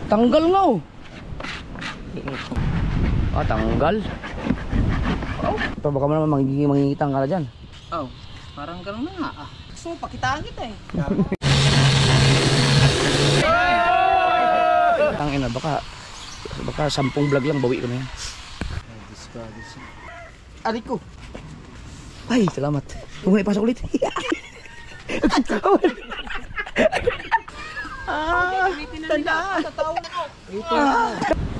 Tanggal nga oh. Ah, tanggal. Oh. Ito baka mo naman mangingitang ka na dyan. Oh, parang gano'n na nga ah. So, pakitaan kita eh. Tangina, baka 10 vlog lang bawi ko na yan. Aray ko. Ay, salamat. Huwag na ipasok ulit. Tandaan. Tatawag ako.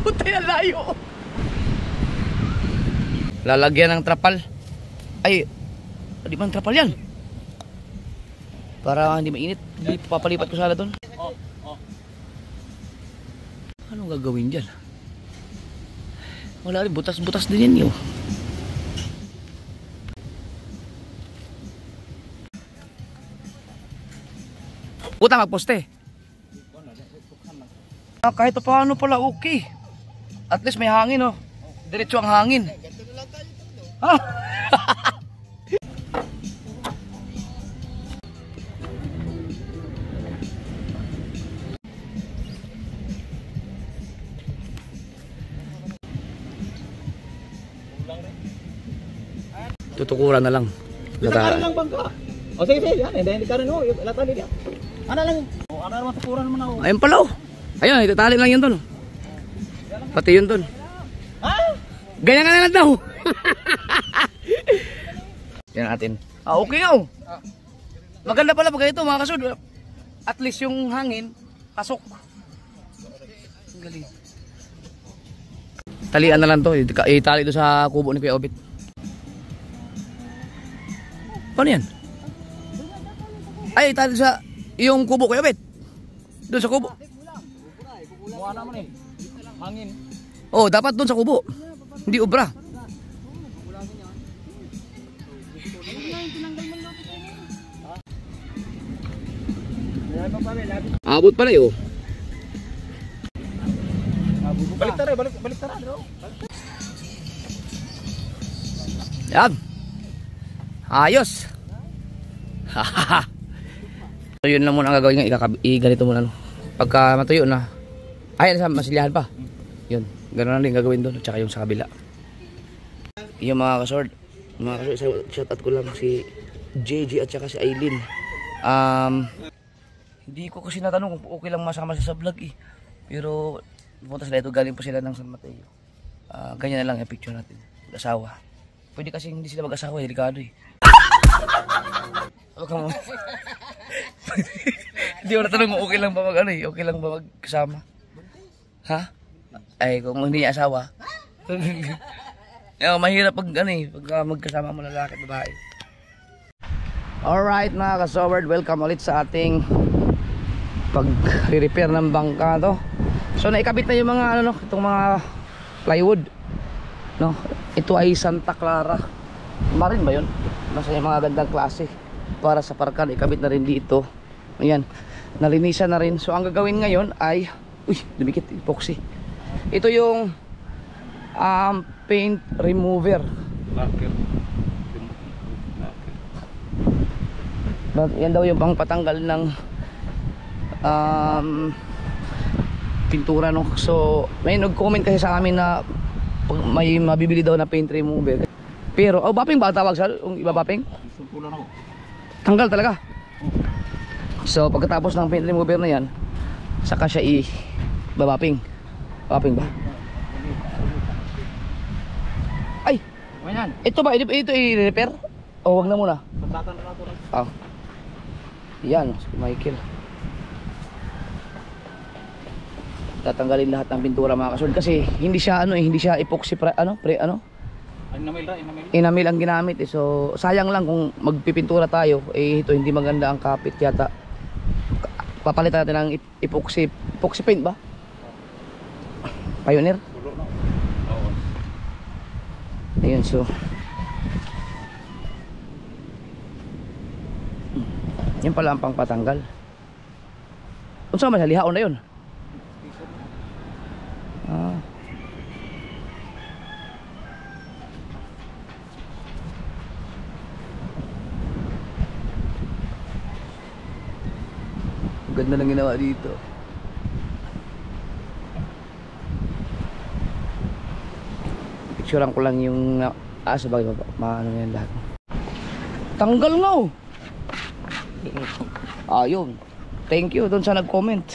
Putay na layo. Lalagyan ng trapal. Ay, di ba ang trapal yan? Para hindi mainit. Hindi papalipat ko sana doon. Anong gagawin dyan? Wala rin, butas-butas din yan yun. Puta, magposte. Kahit paano pala okay. At least may hangin oh. Diretso ang hangin. Ha? Tutukuran na lang. Latarin lang bangka. O sige, yan. Hindi ka rin o. Latarin yan. Ano lang. O, ano naman tukuran naman ako. Ayun pala oh. Ayun, itatali lang yan doon. Pati yun doon. Ha? Ganyan ka na lang daw. Yan natin. Ah, okay nga oh. Maganda pala pag ito mga kasud. At least yung hangin, pasok. Ang galing. Talian na lang to. Itali ito sa kubo ni Kuya Obit. Paano yan? Ay, itali sa yung kubo Kuya Obit. Doon sa kubo. Mukha naman eh. Hangin. Oh, dapat doon sa kubo. Hindi obra. Abot pala yun. Balik tara, balik tara. Yan. Ayos. So yun lang muna ang gagawin nga. Ganito muna. No? Pagka matuyo na. Ay, masilyahan pa. Yun. Ganoon lang din gagawin doon. Tsaka yung sa kabila. Yung mga kasord. Shout out ko lang si JJ at saka si Aileen. Hindi ko kasi natanong kung okay lang masama sa vlog eh. Pero pumunta sila ito, galing pa sila ng San Mateo. Ganyan na lang yung picture natin. Mag-asawa. Pwede kasi hindi sila mag-asawa, delikado eh. Huwag ka mo. Hindi ko natanong kung okay lang ba mag ano eh. Okay lang ba magkasama? Ha? Ay kung hindi niya asawa. Mahirap pag ano eh. Pag magkasama mo lalaki at babae. Alright mga ka-Soward, welcome ulit sa ating pag-repair ng bangka to. So naikabit na yung mga ano no, itong mga plywood. No, ito ay Santa Clara. Marin ba 'yon? Nasa yung mga gandang klase para sa parkan, ikabit na rin dito. Ayan, nalinisan na rin. So ang gagawin ngayon ay dumikit epoxy. Ito yung paint remover. Yan daw yung pangpatanggal ng pintura no. So may nag-comment kasi sa amin na may mabibili daw na paint remover. Pero bapping ba tawag sa ibabapping? Tanggal talaga. So pagkatapos ng paint remover na yan, saka siya i-bapping. Bapping ba? Ay, ito ba ito i-repair? O wag na muna. Yan, si Michael. Tatanggalin lahat ng pintura mga kasod kasi hindi siya hindi siya epoxy enamel ang ginamit eh. So sayang lang kung magpipintura tayo eh, ito hindi maganda ang kapit yata. Papalitan natin ng epoxy paint ba? Pioneer. Ayun, so yan pala ang pangpatanggal. Unsa man sa lihaon na yun? Ganda lang ginawa dito. Pipicturean ko lang yung sabagay maano yan lahat. Tanggal nga oh. Ayun. Thank you doon sa nag-comment.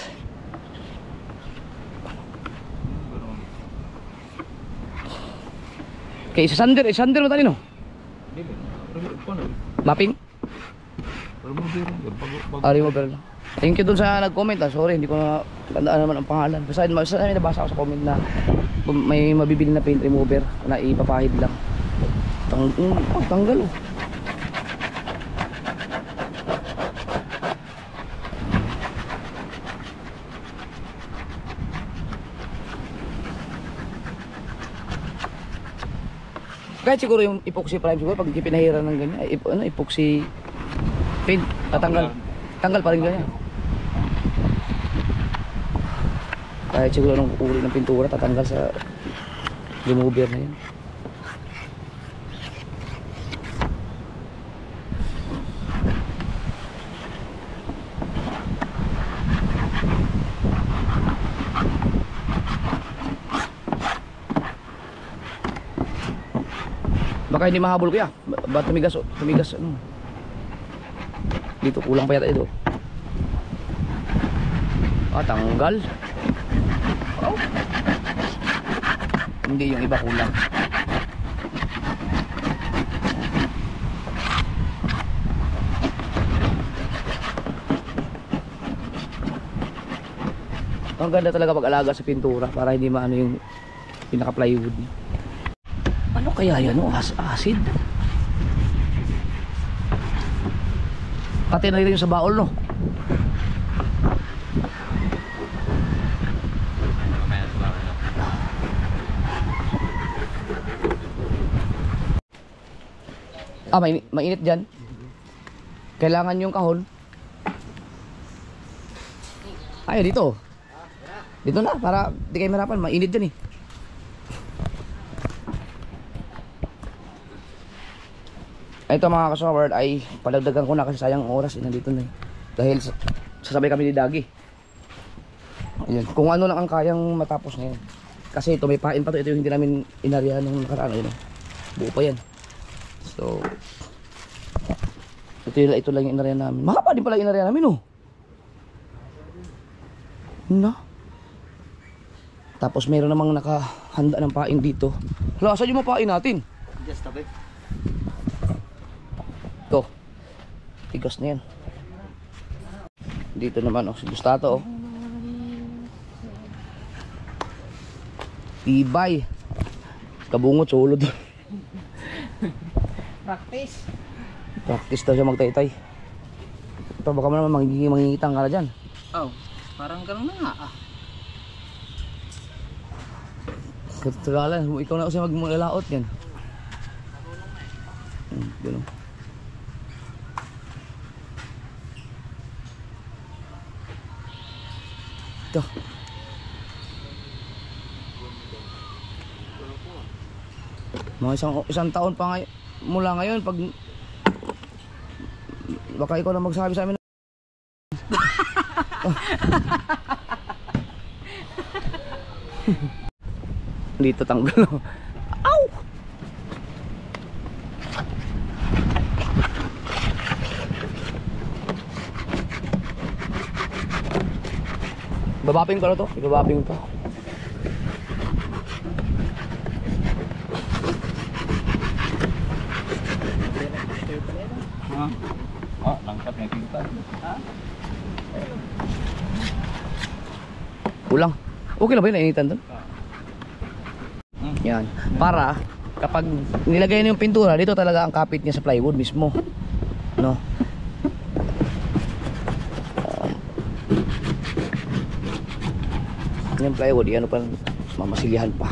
Okay, isasander mo tali no? Mapping? Remover lang. Thank you dun sa nag-comment Sorry, hindi ko na tandaan naman ang pangalan. Basta nabasa ko sa comment na may mabibili na paint remover na ipapahid lang. Tanggal oh. Kahit siguro yung epoxy prime siguro pag pinahiran ng ganyan, epoxy paint, tanggal pa rin ganyan. Kahit siguro nung uri ng pintura tatanggal sa remover na yun. Baka hindi mahabol kuya. Ba't tumigas ano? Dito kulang pa yata ito. Tanggal. Oh. Hindi yung iba kulang. Ang ganda talaga pag-alaga sa pintura para hindi maano yung pinaka-plywood niya. Ano kaya yan? Acid? Pati na rin yung sa baol no? Mainit dyan. Kailangan yung kahon. Ay, dito. Dito na, para di kayo mahirapan. Mainit dyan eh. Ito mga kasaward ay palagdagan ko na kasi sayang oras nandito na eh. Dahil sasabay kami ni Dagi. Ayan. Kung ano lang ang kayang matapos ngayon. Kasi ito may pain pa to. Ito yung hindi namin inaryahan nung nakaraan. Ayun, buo pa yan. So ito lang yung inaryahan namin. Mahaba din pala yung inaryahan namin oh. Na. Tapos meron namang nakahanda ng pain dito. Hala, saan yung mapain natin? Just tabi. Ito. Tigas na yan. Dito naman si Gustato oh. Tibay. Kabungot sa ulo doon. Practice daw siya magtaytay. Ito baka mo naman mangingitang ka na dyan. Parang gano'n na nga Katagalan, ikaw na kasi maglalaot yan. Gano'n. Ito. Mga isang taon pa mula ngayon pag baka ikaw na magsabi sa amin dito tanggal Ow! Babaping ko na to, ibabaping to. Langkat na kita. Kulang. Okay lang ba yun? Nainitan doon? Yan. Para kapag nilagay na yung pintura, dito talaga ang kapit niya sa plywood mismo. No? Yung plywood, yan pa mamasilihan pa.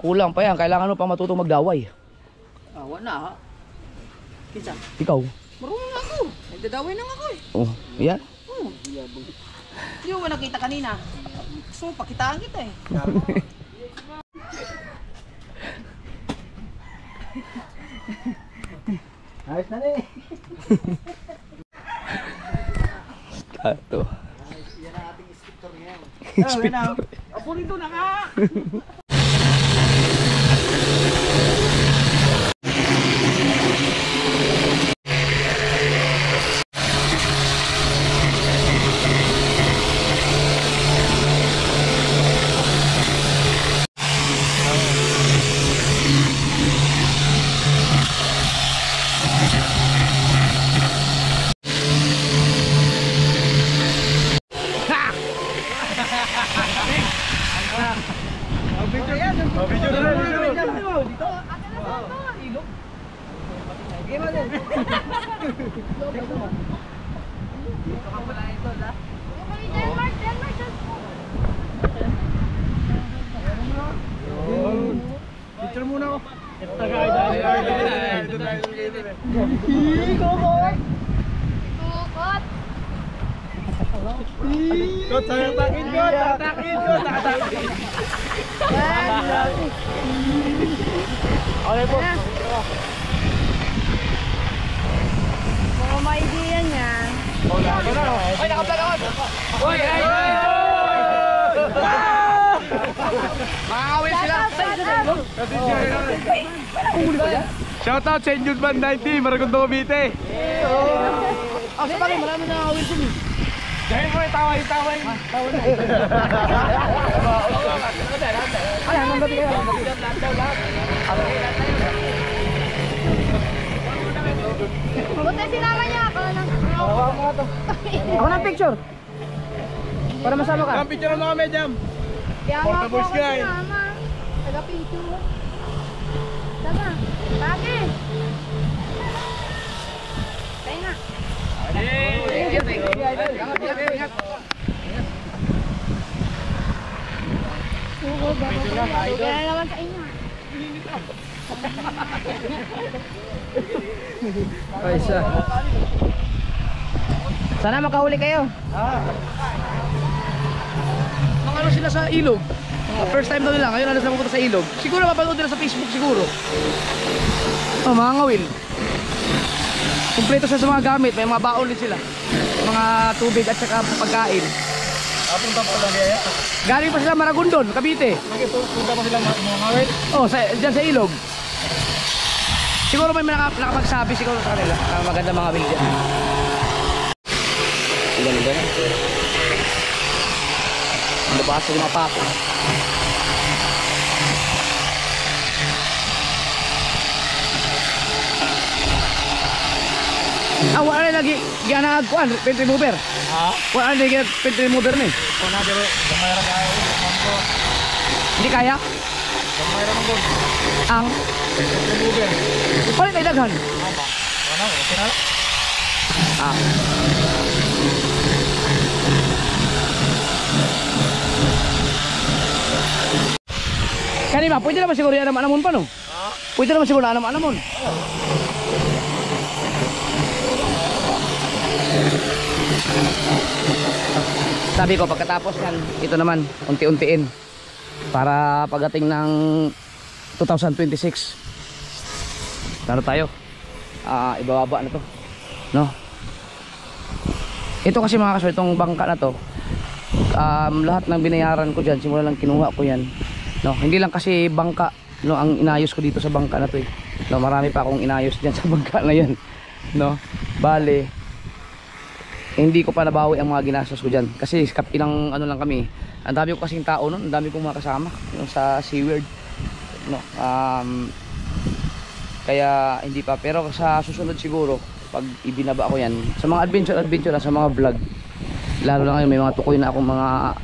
Kulang pa yan. Kailangan mo pa matutong magdaway. Wala ha. Kinsa? Ikaw? Marunong ako. Nagdadaway lang ako eh. Oh, yan. Hindi mo nakita kanina. So, pakitaan kita eh. Ayos na eh. Tato. Yan ang ating instructor ngayon. Apo nito na ka! Picture muna ako. Tukot. Kot, sayang takin kot. Takin kot. Okay po. Mga maidea niya. Ay, nakaplug ako! Uy! Ay! Makakawin sila! Shoutout sa Injun Band 90, Maragondo Cavite. Ah, sa bagay, marami nakakawin sila. Dahil mo tawa na. Ay, hanggang gabi kayo. Buti sinama niya ako ng... Ako ng picture. Para masama ka. Ang picture mo kami, Jam. Kaya nga po Portable ako sky. sinama. Taga-picture. Tama. Bakit? Kaya nga. Kaya naman sa inyo. Ay, isa. Sana makahuli kayo. Mga ano sila sa ilog. First time daw nila, ngayon ano sila pupunta sa ilog. Siguro mapanood nila sa Facebook siguro. Oh, mga ngawil. Kumpleto sila sa mga gamit, may mga baon din sila. Mga tubig at saka pagkain. Punta pa lang kaya. Galing pa sila Maragondon, Cavite. Punta pa sila mga ngawin. Oh, dyan sa ilog. Siguro may nakapagsabi siguro sa kanila. Maganda mga will dyan. Ganda na. Nabasa yung mga pato. Ah, wala na lagi. Gana kuan, paint remover. Ha? Wala na lagi paint remover ni. Kung na pero gamay ra kaya ko. Hindi kaya. Gamay ra mo. Ang Remover. palit ay daghan. Tama. Wala, okay na. Ah. Kanina, pwede naman siguro yan naman pa no? Pwede naman siguro naman. Sabi ko pagkatapos yan, ito naman, unti-untiin. Para pagdating ng 2026. Taro tayo. Ibababa na to. No? Ito kasi mga kaswerte, itong bangka na to, lahat ng binayaran ko dyan, simula lang kinuha ko yan. No, hindi lang kasi bangka, no, ang inayos ko dito sa bangka na to eh. No, marami pa akong inayos dyan sa bangka na yan. No, bale, hindi ko pa nabawi ang mga ginastos ko dyan. Kasi ilang ano lang kami, ang dami ko kasing tao nun, ang dami kong mga kasama no, sa SeaWorld. No, kaya hindi pa, pero sa susunod siguro, pag ibinaba ko yan, sa mga adventure sa mga vlog, lalo na ngayon may mga tukoy na akong mga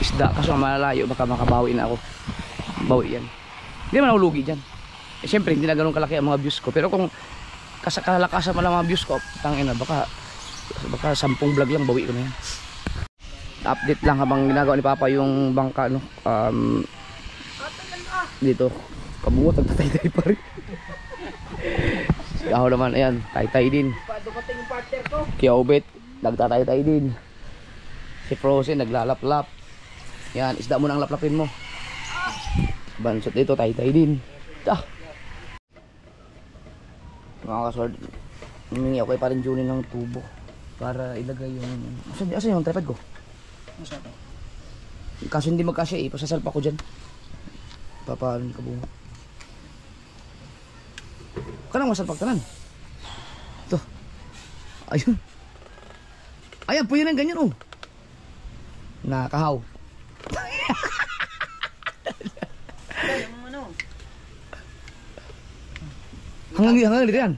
isda, kaso malalayo, baka makabawi na ako. Bawi yan. Hindi naman ako lugi dyan. Eh syempre hindi na ganun kalaki ang mga views ko, pero kung kalakasan pa lang mga views ko, tangina, baka 10 vlog lang bawi ko na yan. Update lang habang ginagawa ni Papa yung bangka, no. Dito kabungot, nagtatay-tay pa rin. Ako naman, ayan, tay-tay din. Kiaubit, nagtatay-tay din. Si Frozen, naglalap-lap. Yan, isda mo nang laplapin mo. Bansot dito, tay-tay din. Mga kasword, Humingi ako kay parang Junin ng tubo para ilagay yung... Asan yung tripod ko? Masarap. Kaso hindi magkasya eh, pasasalpa ko dyan. Papaano ka bunga. Kanang masalpak tanan. Ito. Ayun. Ayan, po yun ang ganyan oh. Nakahaw. Hanggang dito yan.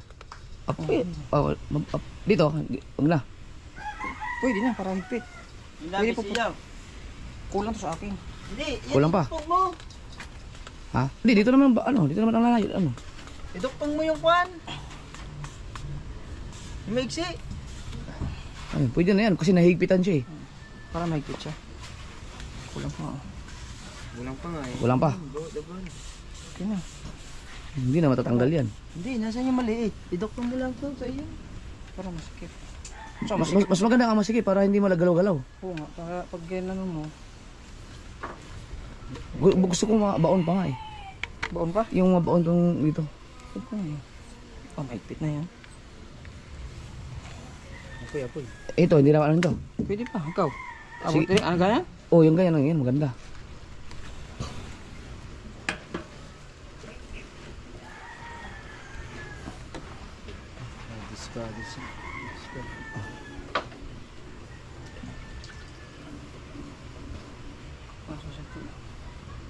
Dito, huwag na. Pwede na, para higpit. Pwede po po. Kulang to sa akin. Kulang pa. Ha? Hindi, dito naman dito naman ang lalayo. Ano? Idukpang mo yung kwan. Yung maigsi. Ayun, pwede na yan kasi nahigpitan siya eh. Para mahigpit siya. Kulang pa. Kulang pa nga eh. Kulang pa. Okay na. Hindi na matatanggal yan. Hindi, nasaan yung maliit? Idukpang mo lang to sa iyo. Para masikip. So, Mas maganda nga masikip para hindi malagalaw-galaw. Oo nga, para pag gano'n mo. Gusto ko mabaon pa nga eh. Baon pa? Yung mabaon tong dito. Oh, mahigpit na yan. Apoy. Ito, hindi na ano to. Pwede pa, ikaw. Sige. Abot ano ganyan? Oh, yung ganyan lang yan, maganda.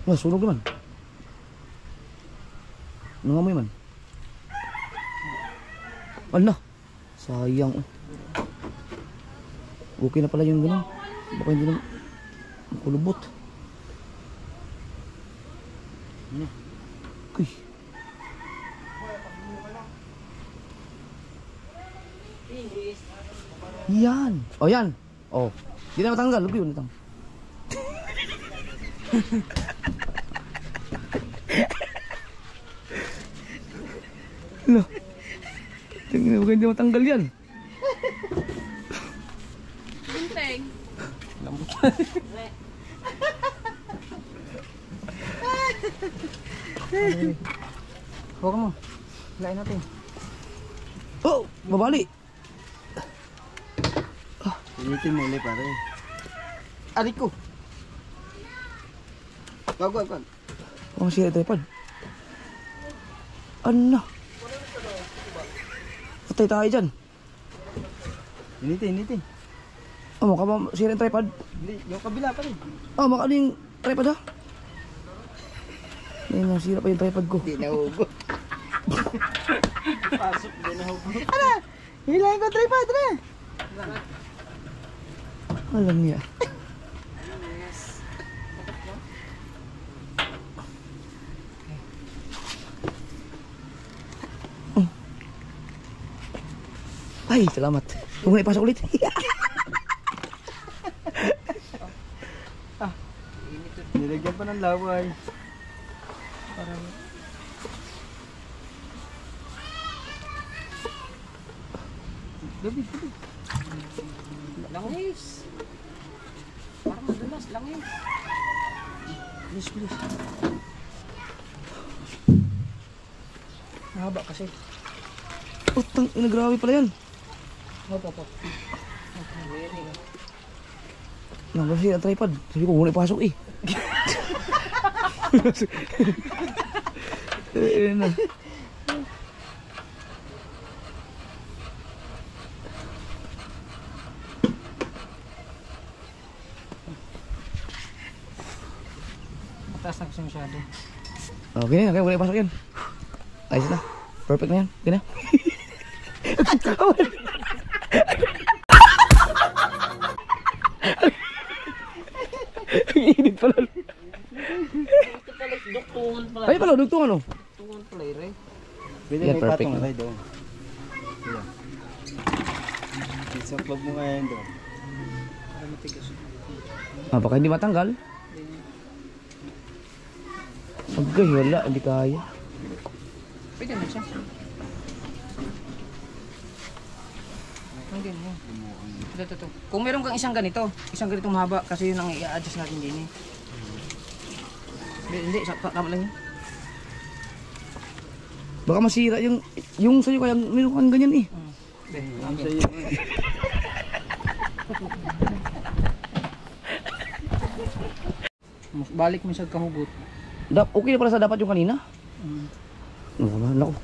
Mas sunog naman. Nangamoy man. Ala, sayang. Okay na pala yung ganun. Baka hindi na kulubot. Uy. Yan. Oh, yan. Oh. Hindi na matanggal. Lupi yun. Hala. Tingnan mo, hindi matanggal yan. Binteng. Huwag mo. Lain natin. Oh, mabali. Pinitin mo ulit pare. Arik ko. Wag. Ang siya tripod. Ano? Patay tayo dyan. Initin. Oh, mukha ba siya yung tripod? Hindi, yung kabila pa rin. Oh, mukha yung tripod ha? Ayun, nasira pa yung tripod ko. Hindi nahugot. Pasok, hindi nahugot. Ano? Hilahin ko tripod na. Alam niya. Ay, salamat. Huwag na ipasok ulit. Nilagyan pa ng laway. Parang... Gabi. Langis. Parang madulas, langis. Please. Mahaba kasi. Utang, inagrabe pala yan. Opo. Nanggal siya ang tripod. Sabi ko, huwag na ipasok eh. Na. Mataas na kasi masyado. Okay na, huwag na ipasok yan. Ayos na. Perfect na yan. Okay na. Ang init pala. Ay pala, dugtungan oh. Tungan pala ire. Pwede Yan, may perfect patong na. na doon. Yan. Isang plug mo nga yan doon. Para matigas. Baka hindi matanggal. Agay, wala, hindi kaya. Pwede na siya. Hindi mo. Ito. Kung meron kang isang ganitong mahaba, kasi yun ang i-adjust natin din eh. Hindi, tama lang yun. Baka masira yung sa'yo kaya meron kang ganyan eh. Balik mo sa kahugot. Okay na pala sa dapat yung kanina. Wala na ako.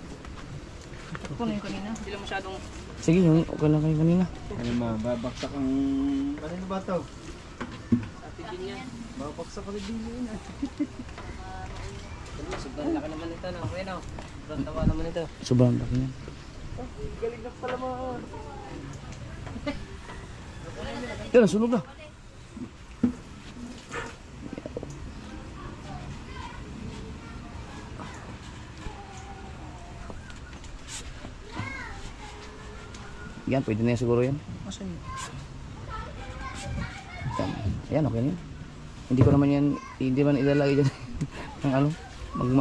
Ito na yung kanina. Hindi lang masyadong... Sige, yung okay lang kayo kanina. Ano mababaksak ang... Ano ba ito? Babaksak ka rin din yun. Sobrang laki naman ito. Bueno, sobrang tawa naman ito. Sobrang laki niyan. Galing na pala mga... Yan, sunog na. Yan, pwede na yan siguro yan. Masa yun? Yan, okay na yan. Hindi ko naman yan, hindi man ilalagay dyan ng ano,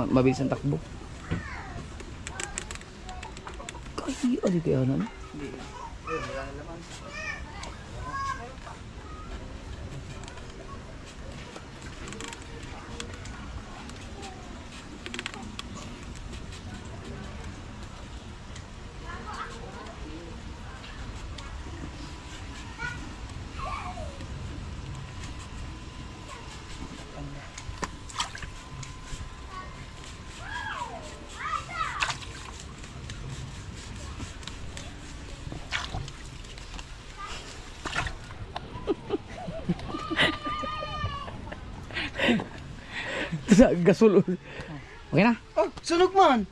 mabilis ang takbo. Kaya ano? Sa gasol. Okay na? Oh, sunog man!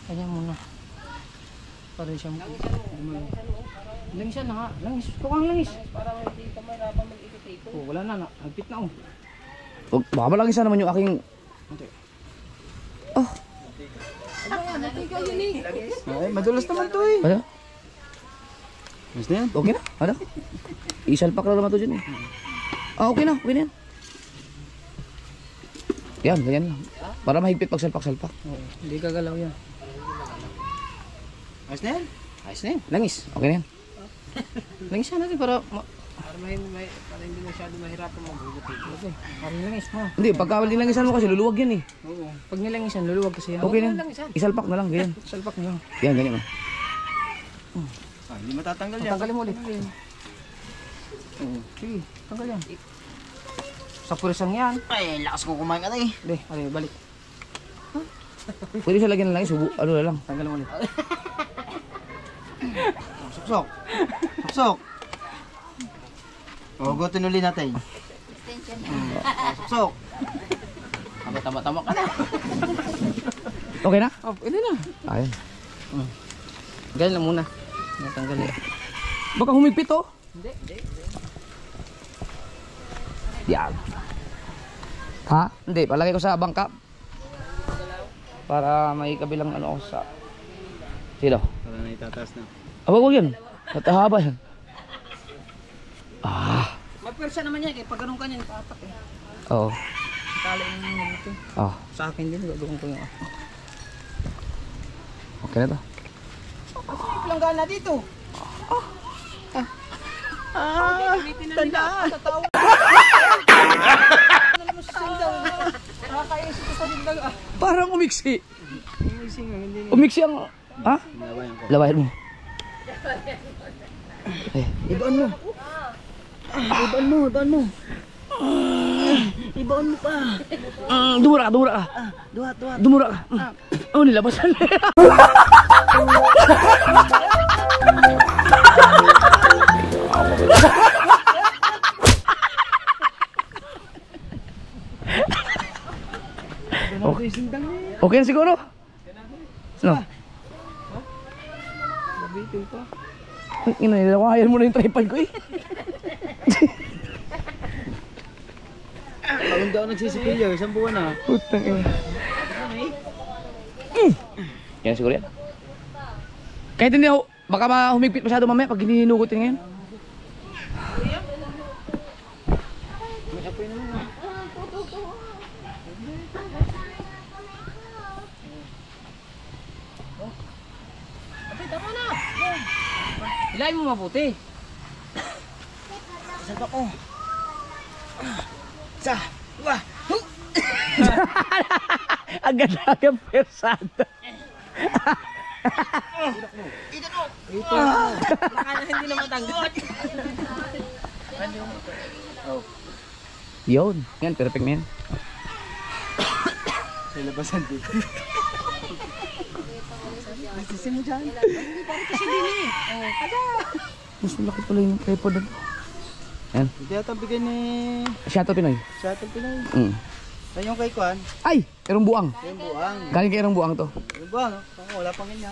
Kanya muna. Para siyang... Langis yan na nga. Langis. Kukang langis. Para hindi ka mahirapan mag-ikot-ikot. Oh, wala na. Nagpit na oh. Baka malaki sana naman yung aking... Oh. Ay, madulas naman to eh. Ano? Mas na yan? Okay na? Ano? Isalpak na naman to dyan eh. Okay na. Okay na yan. Yan, ganyan lang. Para mahigpit pag salpak-salpak. Oo, hindi gagalaw yan. Mas na yan? Ayos na yan. Langis. Okay na yan. Langis yan natin para... Para hindi masyado mahirapan mag-ikot-ikot. Okay, para langis mo. Hindi, pagka nilangisan mo kasi luluwag yan eh. Oo. Pag nilangisan, luluwag kasi yan. Okay na yan. Isalpak na lang, ganyan. Salpak na lang. Yan, ganyan. Ah, hindi matatanggal yan. Tanggalin mo ulit. Oo. Sige, tanggal yan. Sa purisang yan. Ay, lakas ko kumain ka na eh. Hindi, balik. Pwede siya lagyan ng langis, ano na lang. Tanggalin mo ulit. Suksok. Suksok. Hugutin ulit natin. Suksok. Tama-tama ka na. Okay na? Oh, pwede na. Ayun. Ganyan lang muna. Natanggalin. Baka humigpit oh. Hindi. Yan. Ha? Hindi, palagay ko sa bangka. Para may kabilang ano ako sa... Sino? Para na itataas na. Wag yan. Natahaba yan. Ah. Magpersa naman yan. Kaya pag ganun ka niyan, patak eh. Oo. Tali yung ito. Oh. Sa akin din, gagawin ko yung... Okay na to. May pelanggan na dito. Tanda! Sa tao. Ano naman sa sindaw? Nakakaisip ko sa dindag ah. Parang umiksi. Hindi. Umiksi ang... Ha? Lawayan mo. Ibaan mo. Ibaan mo. Ibaan mo pa. Dumura ka. Duhat. Dumura ka. Oh, nilabasan. Okay na siguro? No. Nabitin pa. Inailawayan mo na yung tripod ko eh. Taon daw nagsisipilyo, isang buwan na. Putang ina. Yan siguro yan. Kahit hindi ako, baka humigpit masyado mamaya pag hinihinugot ngayon. Hilahin mo mabuti. Salpak ko. Isa, dua. Agad-agad persada. Hindi na matanggal. Yun. Yan, perfect na yan. Nilabasan dito. Sisi mo dyan. Mas malaki pala yung tripod na to. Yan. Hindi ata bigay ni Shuttle Pinoy. Shuttle Pinoy. Saan yung kay Kwan? Ay! Erong buang. Yung buwang. Galing kay erong buang to. Yung buwang, no? Wala pang ganyan.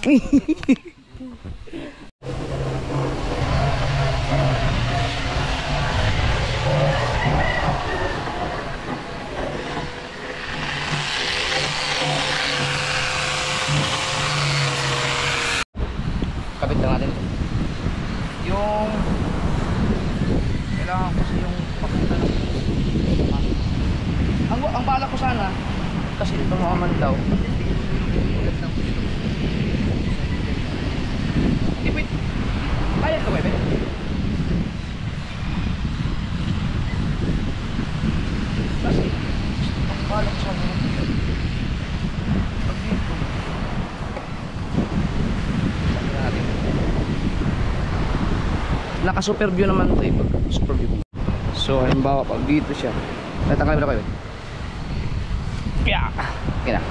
Kapit lang natin ito. Yung kailangan kasi yung papunta ng ang bala ko sana kasi ito mga daw. Hindi pwede. Kaya ito pwede. Kasi ang bala ko sana pag dito natin. Naka super view naman ito eh, pag super view. So halimbawa pag dito siya, tatanggalin mo na kayo. Yeah. Okay na.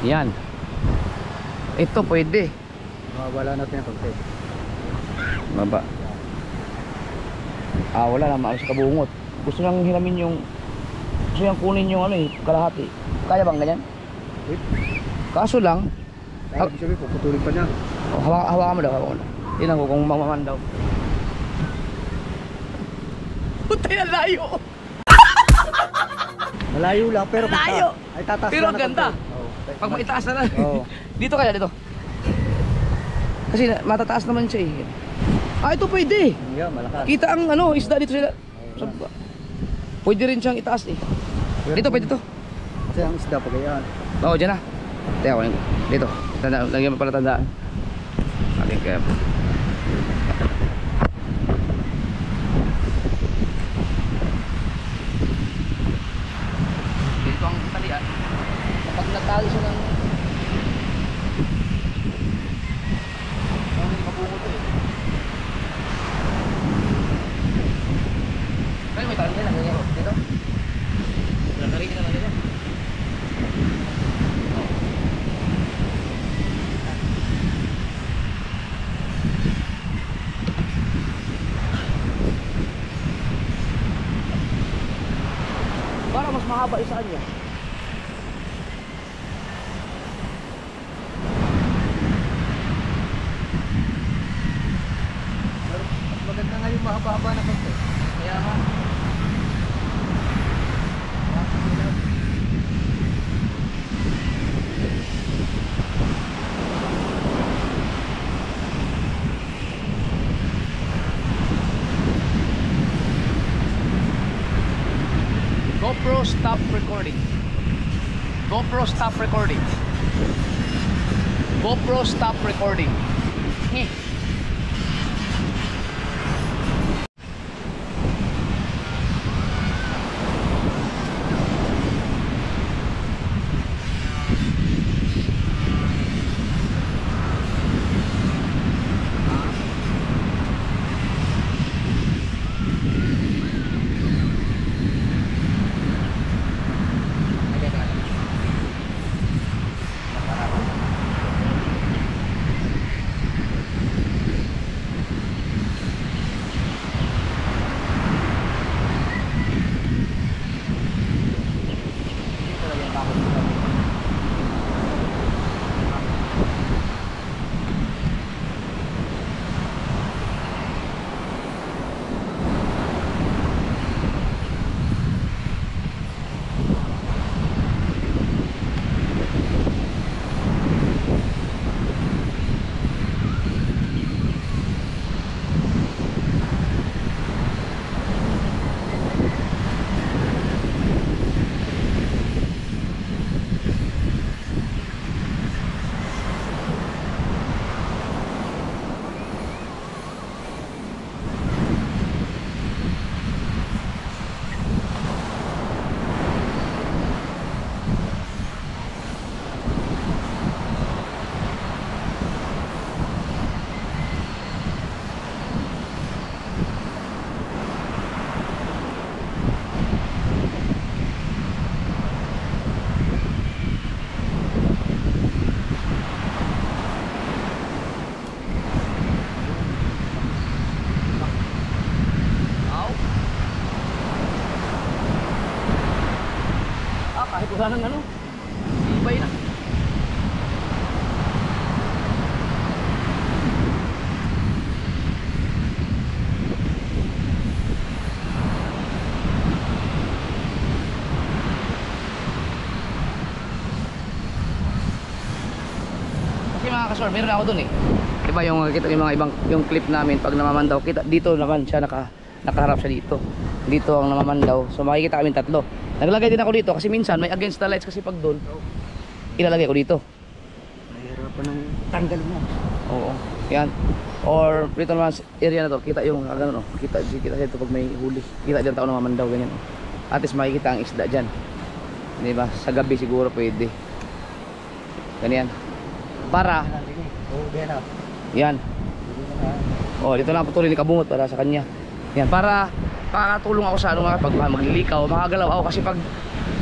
Yan. Ito pwede. Mawala natin ang pagpay. Baba. Wala na, maayos ka bungot. Gusto nang hiramin yung gusto nang kunin yung ano eh, kalahati. Kaya bang ganyan? Kaso lang, Ibig sabihin, puputulin pa niya. hawakan mo daw, hawakan mo daw. Tingnan ko kung mamaman daw. Putay na layo. Malayo lang, pero Malayo. Ay, tataas Pero lang ang na ganda. konti. Oo. Pag maitaas na lang. Oo. Dito kaya dito. Kasi matataas naman siya eh. Ito pwede. Yeah, malakas. Kita ang ano, isda dito sila. Pwede rin siyang itaas eh. Dito pwede to. Kasi ang isda pa ganyan. Oo, dyan na. Teka, kunin ko. Dito. Lagyan mo pala tandaan. Okay, kaya. Dito ang talian. Kapag natalo siya ng hindi mabungo to eh. Kaya may tali na lang. Dito. Nakaritin na lang dito. Para mas mahaba isa niya. Mas maganda nga yung mahaba-haba na konti. Kaya nga. GoPro stop recording. GoPro stop recording. GoPro stop recording. Heh. wala nang ano. Ibay na. Kasi mga kasor, meron ako dun eh. Diba yung kita yung mga ibang yung clip namin pag namamandaw kita dito naman siya nakaharap siya dito. Dito ang namamandaw. So makikita kami tatlo. Naglagay din ako dito kasi minsan may against the lights kasi pag doon ilalagay ko dito. Mahirapan ng tanggal mo. Oo. Yan. Or dito naman sa area na to, kita yung gano'n, no? Kita dito pag may huli. Kita diyan tao namamandaw ganyan. At least makikita ang isda diyan. 'Di ba? Sa gabi siguro pwede. Ganyan. Para yan. Oh, dito lang patuloy ni Kabungot para sa kanya. Yan, para makakatulong ako sa ano mga pag maglilikaw, makagalaw ako kasi pag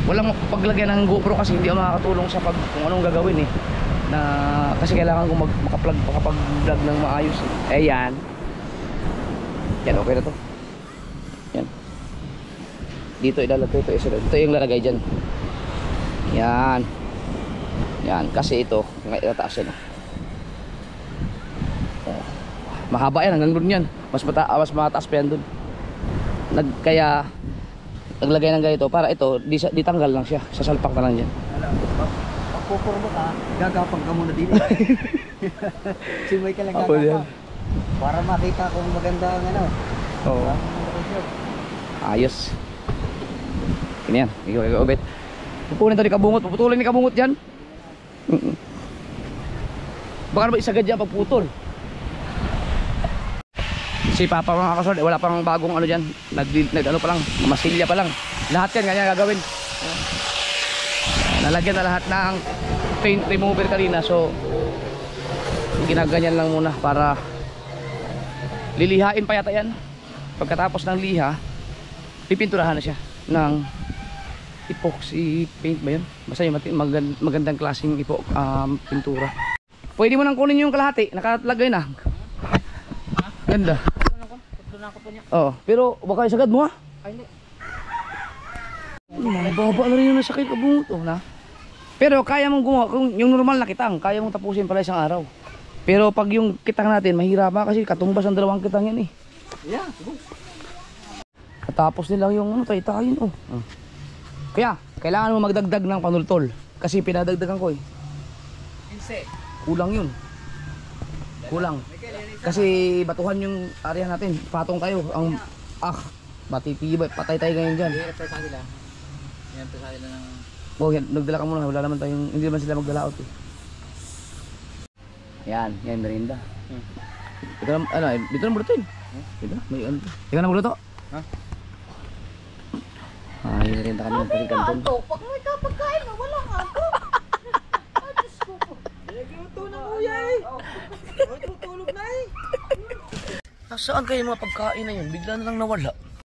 walang paglagyan ng GoPro kasi hindi ako makakatulong sa pag kung anong gagawin eh. Na kasi kailangan ko makapag-vlog ng maayos. Eh yan. Yan, okay na to. Yan. Dito ilalagay ito, ito yung lalagay diyan. Yan. Yan, kasi ito, itataas yan. Mahaba yan hanggang doon yan. Mas mataas pa yan doon. Kaya naglagay ng ganito para ito ditanggal lang siya. Sasalpak na lang yan. Pag pupurmo ka, gagapang ka muna din. Simay ka lang Ako yan. gagapang. Para makita kung maganda ang ano. Oo. Ayos. Ganyan. Ikaw, Bet. Pupunin ito ni Kabungot. Puputulin ni Kabungot dyan. Baka naman isagad dyan pagputol. Si Papa mga kasod, wala pang bagong ano dyan. Ano pa lang, masilya pa lang. Lahat yan, ganyan gagawin. Nalagyan na lahat ng paint remover kanina. So, ginaganyan lang muna para lilihain pa yata yan. Pagkatapos ng liha, pipinturahan na siya ng epoxy paint ba yun? Basta yung magandang klaseng pintura. Pwede mo nang kunin yung kalahati, nakalagay na. Ganda. Oo, pero baka isagad mo ha. Ay, hindi. Mababa na rin yung nasakit Kabungot. Oh, na. Pero kaya mong gumawa, kung yung normal na kitang, kaya mong tapusin pala isang araw. Pero pag yung kitang natin, mahirap pa kasi katumbas ang dalawang kitang yan eh. Yeah. Katapos nila yung ano, tay-tayin oh. Kaya, kailangan mo magdagdag ng panultol. Kasi pinadagdagan ko eh. Kulang yun. Kulang. Kasi batuhan yung area natin. Patong tayo. Ang matitibay. Patay tayo ganyan dyan. Hirap tayo sa kanila. Yan tayo sa kanila ng... Oh, yan. Nagdala ka muna. Wala naman tayong... Hindi naman sila magdalaot eh. Yan. Yan, merinda. Ito na, ano, dito na mulutin. Dito na, may ano. Ikaw na muluto. Ha? Ay, merinda kami ng pagkanton. Pag may kapagkain na, wala nga ako. Ay, Diyos ko po. Nagluto na kuya eh. Tutulog na eh. Nasaan kayo mga pagkain na yun? Bigla na lang nawala.